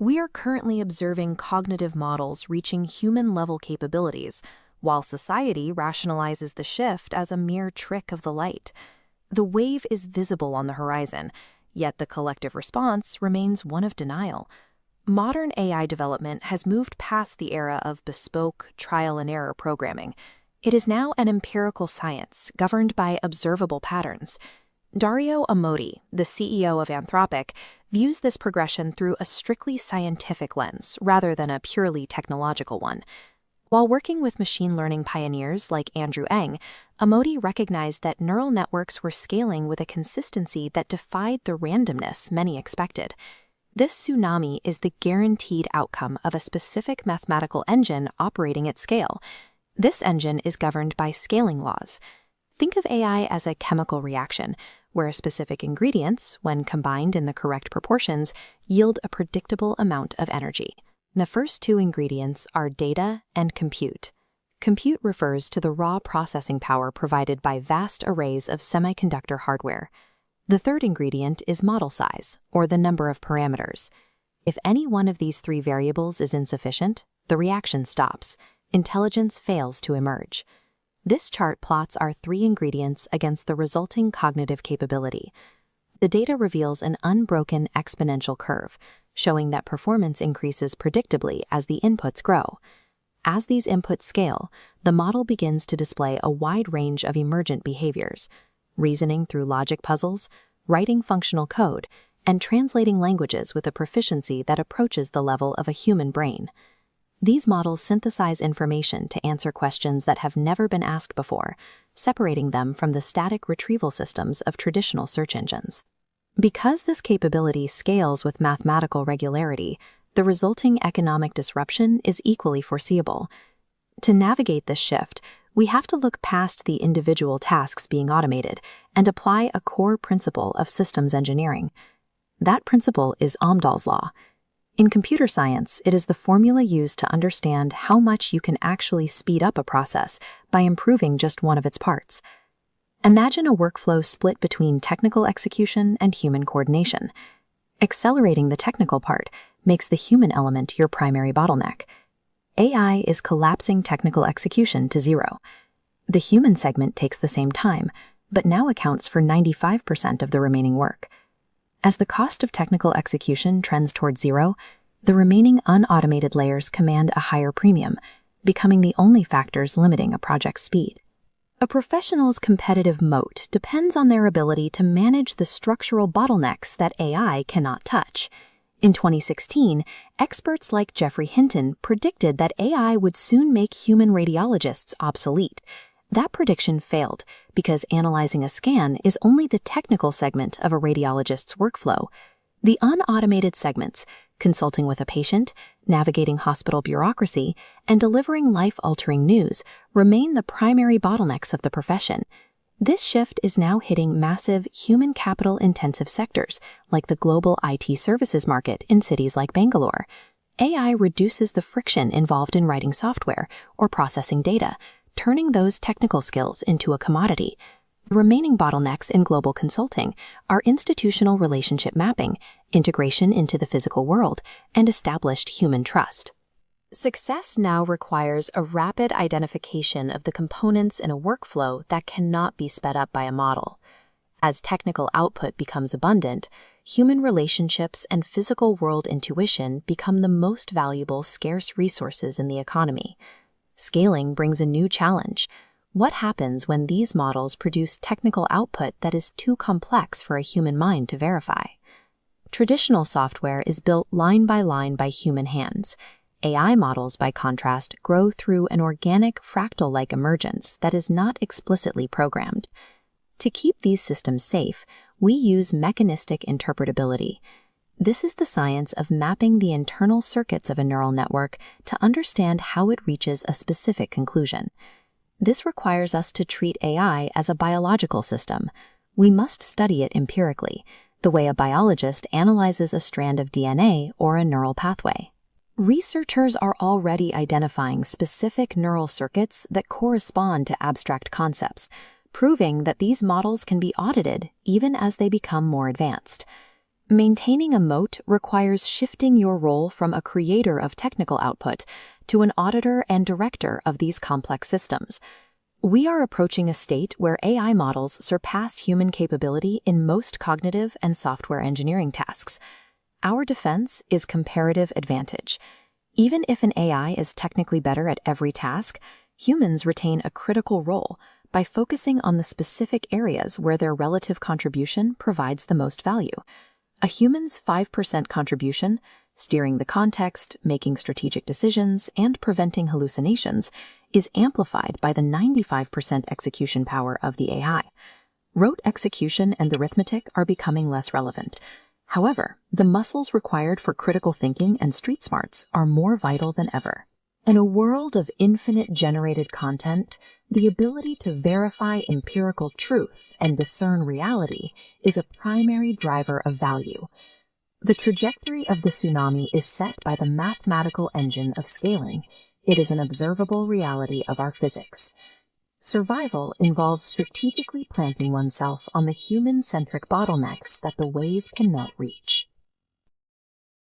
We are currently observing cognitive models reaching human-level capabilities, while society rationalizes the shift as a mere trick of the light. The wave is visible on the horizon, yet the collective response remains one of denial. Modern AI development has moved past the era of bespoke, trial-and-error programming. It is now an empirical science governed by observable patterns. Dario Amodei, the CEO of Anthropic, views this progression through a strictly scientific lens rather than a purely technological one. While working with machine learning pioneers like Andrew Ng, Amodei recognized that neural networks were scaling with a consistency that defied the randomness many expected. This tsunami is the guaranteed outcome of a specific mathematical engine operating at scale. This engine is governed by scaling laws. Think of AI as a chemical reaction, where specific ingredients, when combined in the correct proportions, yield a predictable amount of energy. The first two ingredients are data and compute. Compute refers to the raw processing power provided by vast arrays of semiconductor hardware. The third ingredient is model size, or the number of parameters. If any one of these three variables is insufficient, the reaction stops. Intelligence fails to emerge. This chart plots our three ingredients against the resulting cognitive capability. The data reveals an unbroken exponential curve, showing that performance increases predictably as the inputs grow. As these inputs scale, the model begins to display a wide range of emergent behaviors, reasoning through logic puzzles, writing functional code, and translating languages with a proficiency that approaches the level of a human brain. These models synthesize information to answer questions that have never been asked before, separating them from the static retrieval systems of traditional search engines. Because this capability scales with mathematical regularity, the resulting economic disruption is equally foreseeable. To navigate this shift, we have to look past the individual tasks being automated and apply a core principle of systems engineering. That principle is Amdahl's law. In computer science, it is the formula used to understand how much you can actually speed up a process by improving just one of its parts. Imagine a workflow split between technical execution and human coordination. Accelerating the technical part makes the human element your primary bottleneck. AI is collapsing technical execution to zero. The human segment takes the same time, but now accounts for 95% of the remaining work. As the cost of technical execution trends toward zero, the remaining unautomated layers command a higher premium, becoming the only factors limiting a project's speed. A professional's competitive moat depends on their ability to manage the structural bottlenecks that AI cannot touch. In 2016, experts like Geoffrey Hinton predicted that AI would soon make human radiologists obsolete. That prediction failed because analyzing a scan is only the technical segment of a radiologist's workflow. The unautomated segments, consulting with a patient, navigating hospital bureaucracy, and delivering life-altering news, remain the primary bottlenecks of the profession. This shift is now hitting massive human capital-intensive sectors, like the global IT services market in cities like Bangalore. AI reduces the friction involved in writing software or processing data, turning those technical skills into a commodity. The remaining bottlenecks in global consulting are institutional relationship mapping, integration into the physical world, and established human trust. Success now requires a rapid identification of the components in a workflow that cannot be sped up by a model. As technical output becomes abundant, human relationships and physical world intuition become the most valuable scarce resources in the economy. Scaling brings a new challenge. What happens when these models produce technical output that is too complex for a human mind to verify? Traditional software is built line by human hands. AI models, by contrast, grow through an organic, fractal-like emergence that is not explicitly programmed. To keep these systems safe, we use mechanistic interpretability. This is the science of mapping the internal circuits of a neural network to understand how it reaches a specific conclusion. This requires us to treat AI as a biological system. We must study it empirically, the way a biologist analyzes a strand of DNA or a neural pathway. Researchers are already identifying specific neural circuits that correspond to abstract concepts, proving that these models can be audited even as they become more advanced. Maintaining a moat requires shifting your role from a creator of technical output to an auditor and director of these complex systems. We are approaching a state where AI models surpass human capability in most cognitive and software engineering tasks. Our defense is comparative advantage. Even if an AI is technically better at every task, humans retain a critical role by focusing on the specific areas where their relative contribution provides the most value. A human's 5% contribution, steering the context, making strategic decisions, and preventing hallucinations, is amplified by the 95% execution power of the AI. Rote execution and arithmetic are becoming less relevant. However, the muscles required for critical thinking and street smarts are more vital than ever. In a world of infinite generated content, the ability to verify empirical truth and discern reality is a primary driver of value. The trajectory of the tsunami is set by the mathematical engine of scaling. It is an observable reality of our physics. Survival involves strategically planting oneself on the human-centric bottlenecks that the wave cannot reach.